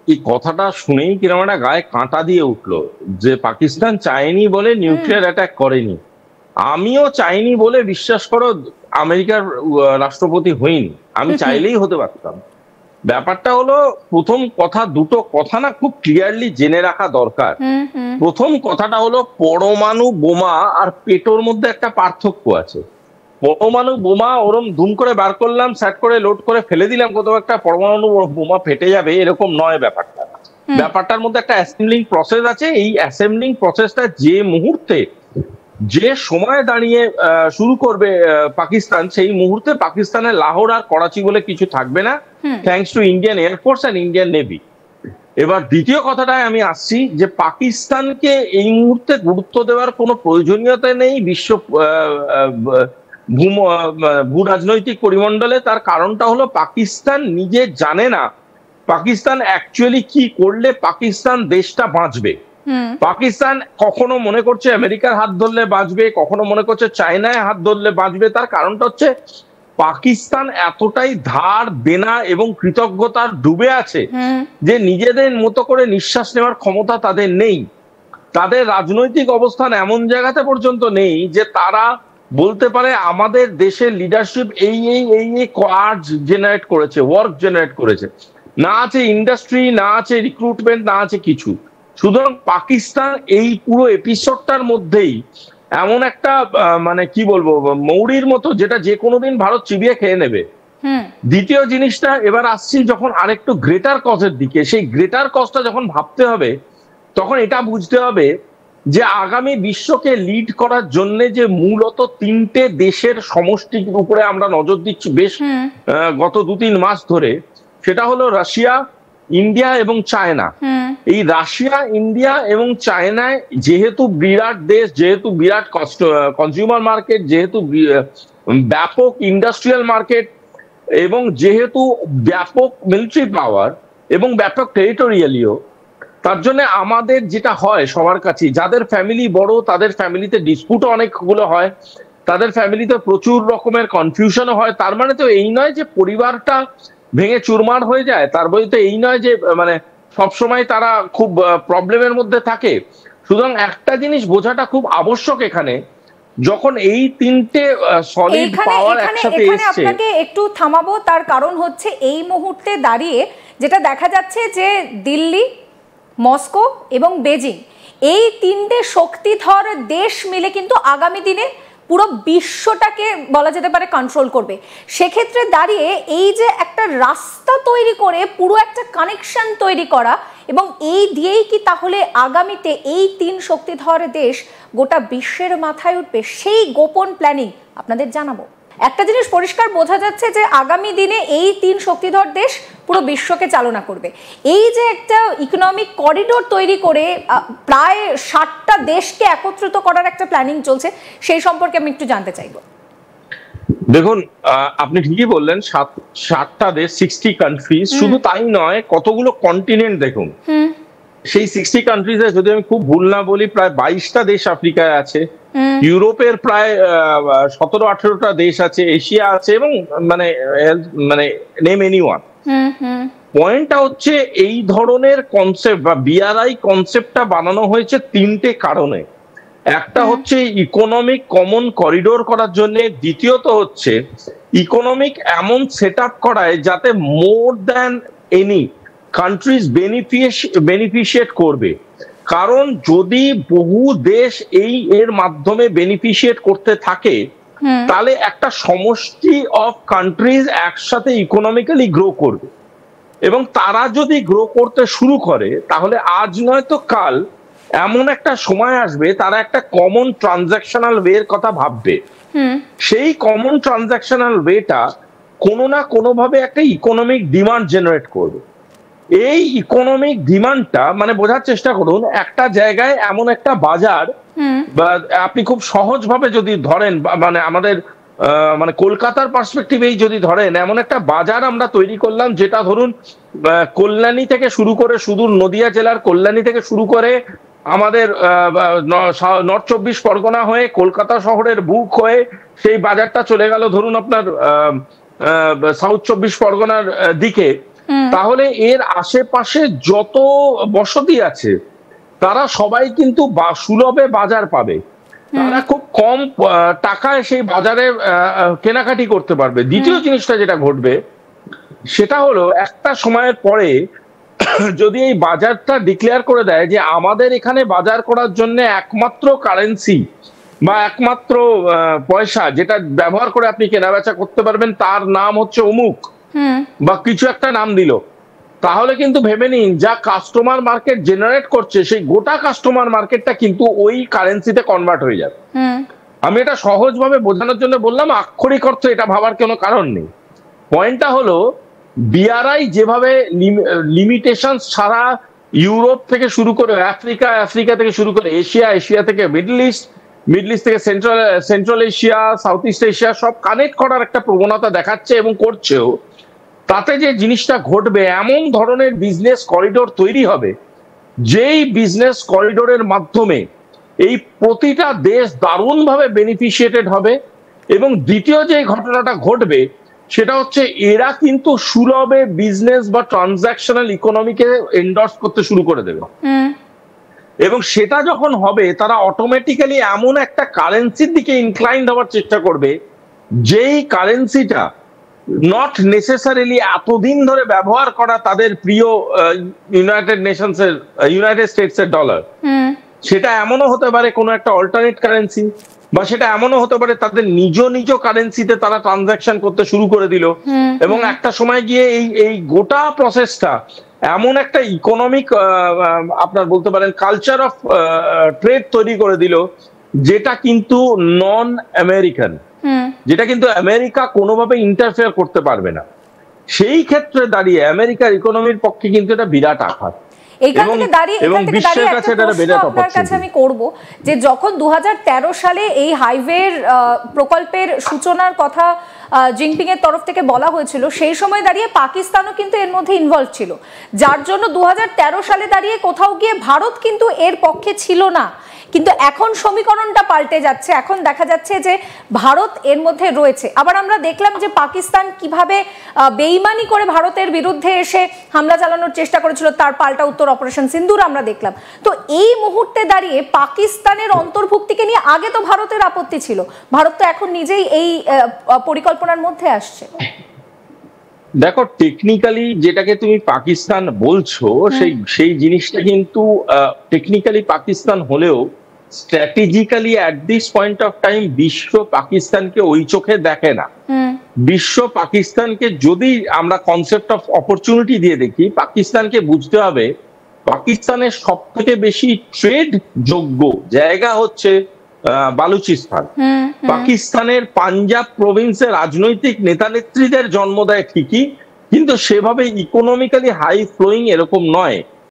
এই কথাটা শুনেই কিরকম একটা গায়ে কাঁটা দিয়ে উঠলো যে পাকিস্তান চায়নি বলে নিউক্লিয়ার অ্যাটাক করেনি। আমিও চাইনি বলে বিশ্বাস করো আমেরিকার রাষ্ট্রপতি হইনি। আমি চাইলেই হতে পারতাম। ব্যাপারটা হলো প্রথম কথা, দুটো কথা না খুব ক্লিয়ারলি জেনে রাখা দরকার। প্রথম কথাটা হলো পরমাণু বোমা আর পেটোর মধ্যে একটা পার্থক্য আছে। পরমাণু বোমা ওরম ধুম করে বার করলাম, সেট করে লোড করে ফেলে দিলাম, কোথাও একটা পরমাণু বোমা ফেটে যাবে এরকম নয় ব্যাপারটা। ব্যাপারটার মধ্যে একটা অ্যাসেম্বলিং প্রসেস আছে। এই অ্যাসেম্বলিং প্রসেসটা যে মুহূর্তে যে সময় দাঁড়িয়ে শুরু করবে পাকিস্তান, সেই মুহূর্তে পাকিস্তানের লাহোর আর করাচি বলে কিছু থাকবে না, thanks to Indian air force and Indian navy. এবার দ্বিতীয় কথাটায় আমি আসছি যে পাকিস্তানকে এই মুহূর্তে গুরুত্ব দেওয়ার কোনো প্রয়োজনীয়তা নেই বিশ্ব ভূ রাজনৈতিক পরিমণ্ডলে। তার কারণটা হলো পাকিস্তান নিজে জানে না পাকিস্তান অ্যাকচুয়ালি কি করলে পাকিস্তান দেশটা বাঁচবে। পাকিস্তান কখনো মনে করছে আমেরিকার হাত ধরলে বাঁচবে, কখনো মনে করছে চায়নায় হাত ধরলে বাঁচবে। তার কারণটা হচ্ছে পাকিস্তান এতটাই ধার দেনা এবং কৃতজ্ঞতার ডুবে আছে যে নিজেদের মতো করে নিঃশ্বাস নেওয়ার ক্ষমতা তাদের নেই। তাদের রাজনৈতিক অবস্থান এমন জায়গাতে পর্যন্ত নেই যে তারা বলতে পারে আমাদের দেশের লিডারশিপ এই এই এই এই কাজ জেনারেট করেছে, ওয়ার্ক জেনারেট করেছে। না আছে ইন্ডাস্ট্রি, না আছে রিক্রুটমেন্ট, না আছে কিছু। সুতরাং পাকিস্তান এই পুরো এপিসোডটার মধ্যেই এমন একটা মানে কি বলবো মৌরির মতো, যেটা যে কোনো দিন ভারত চিবিয়ে খেয়ে নেবে। দ্বিতীয় জিনিসটা এবার আসছি যখন আরেকটু গ্রেটার কজের দিকে, সেই গ্রেটার কজটা যখন ভাবতে হবে তখন এটা বুঝতে হবে যে আগামী বিশ্বকে লিড করার জন্য যে মূলত তিনটে দেশের সমষ্টির উপরে আমরা নজর দিচ্ছি বেশ গত 2-3 মাস ধরে, সেটা হলো রাশিয়া, ইন্ডিয়া এবং চায়না। এই রাশিয়া, ইন্ডিয়া এবং চায়নায় যেহেতু বিরাট দেশ, যেহেতু বিরাট কনজিউমার মার্কেট, যেহেতু ব্যাপক ইন্ডাস্ট্রিয়াল মার্কেট এবং যেহেতু ব্যাপক মিলিটারি পাওয়ার এবং ব্যাপক টেরিটোরিয়ালিও, তার জন্য আমাদের যেটা হয় সবার কাছে, যাদের ফ্যামিলি বড় তাদের ফ্যামিলিতে ডিসপুটও অনেকগুলো হয়, তাদের ফ্যামিলিতে প্রচুর রকমের কনফিউশনও হয়। তার মানে তো এই নয় যে পরিবারটা ভেঙে চুরমার হয়ে যায়, তার বই তো এই নয় যে মানে সবসময় তারা খুব প্রবলেমের মধ্যে থাকে। সুতরাং একটা জিনিস বোঝাটা খুব আবশ্যক এখানে, যখন এই তিনটে সলিড পাওয়ার একসাথে এসেছে। আপনাকে একটু থামাবো, তার কারণ হচ্ছে এই মুহূর্তে দাঁড়িয়ে যেটা দেখা যাচ্ছে যে দিল্লি, মস্কো এবং বেজিং এই তিনটে শক্তিধর দেশ মিলে কিন্তু আগামী দিনে পুরো বিশ্বটাকে বলা যেতে পারে কন্ট্রোল করবে। সেক্ষেত্রে দাঁড়িয়ে এই যে একটা রাস্তা তৈরি করে পুরো একটা কানেকশন তৈরি করা, এবং এই দিয়েই কি তাহলে আগামীতে এই তিন শক্তিধর দেশ গোটা বিশ্বের মাথায় উঠবে, সেই গোপন প্ল্যানিং আপনাদের জানাবো। একটা জিনিস পরিষ্কার বোঝা যাচ্ছে যে আগামী দিনে এই তিন শক্তিধর দেশ পুরো বিশ্বকে চালনা করবে। এই যে একটা ইকোনমিক করিডোর তৈরি করে প্রায় 60টা দেশকে একত্রিত করার একটা প্ল্যানিং চলছে, সেই সম্পর্কে আমি একটু জানতে চাইবো। দেখুন, আপনি ঠিকই বললেন, 60টা দেশ, 60 কান্ট্রিজ। শুধু তাই নয়, কতগুলো কন্টিনেন্ট দেখুন। সেই 60 কান্ট্রিজে যদি আমি খুব ভুল না বলি প্রায় 22টা দেশ আফ্রিকায় আছে, ইউরোপের প্রায় 17-18টা দেশ আছে, এশিয়া আছে, এবং মানে মানে নেম এনিওয়ান। পয়েন্টটা হচ্ছে এই ধরনের কনসেপ্ট বা বিআরআই কনসেপ্টটা বানানো হয়েছে তিনটে কারণে। একটা হচ্ছে ইকোনমিক কমন করিডোর করার জন্য, দ্বিতীয়ত হচ্ছে ইকোনমিক এমন সেট আপ করায় যাতে মোর দ্যান এনি কান্ট্রিজ বেনিফিশিয়েট করবে। কারণ যদি বহু দেশ এর মাধ্যমে বেনিফিশিয়েট করতে থাকে তাহলে একটা সমষ্টি অফ কান্ট্রিজ একসাথে ইকোনমিক্যালি গ্রো করবে, এবং তারা যদি গ্রো করতে শুরু করে তাহলে আজ নয়তো কাল এমন একটা সময় আসবে তারা একটা কমন ট্রানজাকশনাল ওয়ের কথা ভাববে। সেই কমন ট্রানজাকশনাল ওয়েটা কোনো না কোনো ভাবে একটা ইকোনমিক ডিমান্ড জেনারেট করবে। এই ইকোনমিক ডিমান্ডটা মানে বোঝার চেষ্টা করুন, একটা জায়গায় এমন একটা বাজার, বা আপনি খুব সহজ ভাবে যদি ধরেন, মানে আমাদের মানে কলকাতার পার্সপেক্টিভেই যদি ধরেন, এমন একটা বাজার আমরা তৈরি করলাম যেটা ধরুন কল্যাণী থেকে শুরু করে, সুদূর নদিয়া জেলার কল্যাণী থেকে শুরু করে আমাদের নর্থ 24 পরগনা হয়ে কলকাতা শহরের বুক হয়ে সেই বাজারটা চলে গেল ধরুন আপনার সাউথ 24 পরগনার দিকে, তাহলে এর আশেপাশে যত বসতি আছে তারা সবাই কিন্তু সুলভে বাজার পাবে, তারা খুব কম টাকায় সেই বাজারে কেনাকাটি করতে পারবে। দ্বিতীয় জিনিসটা যেটা ঘটবে সেটা হলো একটা সময়ের পরে যদি এই বাজারটা ডিক্লেয়ার করে দেয় যে আমাদের এখানে বাজার করার জন্য একমাত্র কারেন্সি বা একমাত্র পয়সা যেটা ব্যবহার করে আপনি কেনাবেচা করতে পারবেন তার নাম হচ্ছে অমুক বা কিছু একটা নাম দিল, তাহলে কিন্তু ভেবে নিন যা কাস্টমার মার্কেট জেনারেট করছে সেই গোটা কাস্টমার মার্কেটটা কিন্তু ওই কারেন্সিতে কনভার্ট হয়ে যাবে। আমি এটা সহজভাবে বোঝানোর জন্য বললাম, আক্ষরিক অর্থ এটা ভাবার কোনো কারণ নেই। পয়েন্টটা হলো বিআরআই যেভাবে লিমিটেশন ছাড়া ইউরোপ থেকে শুরু করে আফ্রিকা থেকে শুরু করে এশিয়া থেকে মিডল ইস্ট থেকে central Asia, south east Asia সব কানেক্ট করার একটা প্রবণতা দেখাচ্ছে এবং করছেও, তাতে যে জিনিসটা ঘটবে এমন ধরনের বিজনেস করিডোর তৈরি হবে যেই বিজনেস করিডোরের মাধ্যমে এই প্রতিটা দেশ দারুণভাবে বেনিফিশিয়েটেড হবে। এবং দ্বিতীয় যে ঘটনাটা ঘটবে সেটা হচ্ছে এরা কিন্তু সুলভে বিজনেস বা ট্রানজাকশনাল ইকোনমিকে এন্ডোর্স করতে শুরু করে দেবে, এবং সেটা যখন হবে তারা অটোমেটিক্যালি এমন একটা কারেন্সির দিকে ইনক্লাইন্ড হওয়ার চেষ্টা করবে যেই কারেন্সিটা নট নেসেসারিলি এতদিন ধরে ব্যবহার করা তাদের প্রিয় ইউনাইটেড স্টেটস এর ডলার, সেটা এমনও হতে পারে কোনো একটা অল্টারনেট কারেন্সি, বা সেটা এমনও হতে পারে তাদের নিজ কারেন্সিতে তারা ট্রানজাকশন করতে শুরু করে দিল, এবং একটা সময় গিয়ে এই গোটা প্রসেসটা এমন একটা ইকোনমিক আপনার বলতে পারেন কালচার অফ ট্রেড তৈরি করে দিল যেটা কিন্তু নন আমেরিকান, যেটা কিন্তু আমেরিকা কোনোভাবে ইন্টারফেয়ার করতে পারবে না। সেই ক্ষেত্রে দাঁড়িয়ে আমেরিকার ইকোনমির পক্ষে কিন্তু এটা বিরাট আঘাত। এইখান থেকে দাঁড়িয়ে আপনার কাছে আমি করব যে যখন 2013 সালে এই হাইওয়ের প্রকল্পের সূচনার কথা জিনপিং এর তরফ থেকে বলা হয়েছিল, সেই সময় দাঁড়িয়ে পাকিস্তানও কিন্তু এর মধ্যে ইনভলভ ছিল, যার জন্য 2013 সালে দাঁড়িয়ে কোথাও গিয়ে ভারত কিন্তু এর পক্ষে ছিল না। কিন্তু এখন সমীকরণটা পাল্টে যাচ্ছে, এখন দেখা যাচ্ছে যে ভারত এর মধ্যে রয়েছে। আবার আমরা দেখলাম যে পাকিস্তান কিভাবে বেইমানি করে ভারতের বিরুদ্ধে এসে হামলা চালানোর চেষ্টা করেছিল, তার পাল্টা উত্তর অপারেশন সিন্দুর আমরা দেখলাম। তো এই মুহূর্তে দাঁড়িয়ে পাকিস্তানের অন্তর্ভুক্তিকে নিয়ে আগে তো ভারতের আপত্তি ছিল, ভারত তো এখন নিজেই এই পরিকল্পনার মধ্যে আসছে। দেখো, টেকনিক্যালি যেটাকে তুমি পাকিস্তান বলছো সেই জিনিসটা কিন্তু টেকনিক্যালি পাকিস্তান হলেও strategically at this point of time বিশ্ব পাকিস্তানকে ওই চোখে দেখে না। বিশ্ব পাকিস্তানকে যদি আমরা কনসেপ্ট অফ অপরচুনিটি দিয়ে দেখি, পাকিস্তানকে বুঝতে হবে পাকিস্তানের সব থেকে বেশি ট্রেড যোগ্য জায়গা হচ্ছে বালুচিস্তান। পাকিস্তানের পাঞ্জাব প্রভিন্সের রাজনৈতিক নেতা নেত্রীদের জন্ম দেয় ঠিকই, কিন্তু সেভাবে ইকোনমিক্যালি হাই ফ্লোয়িং এরকম নয়।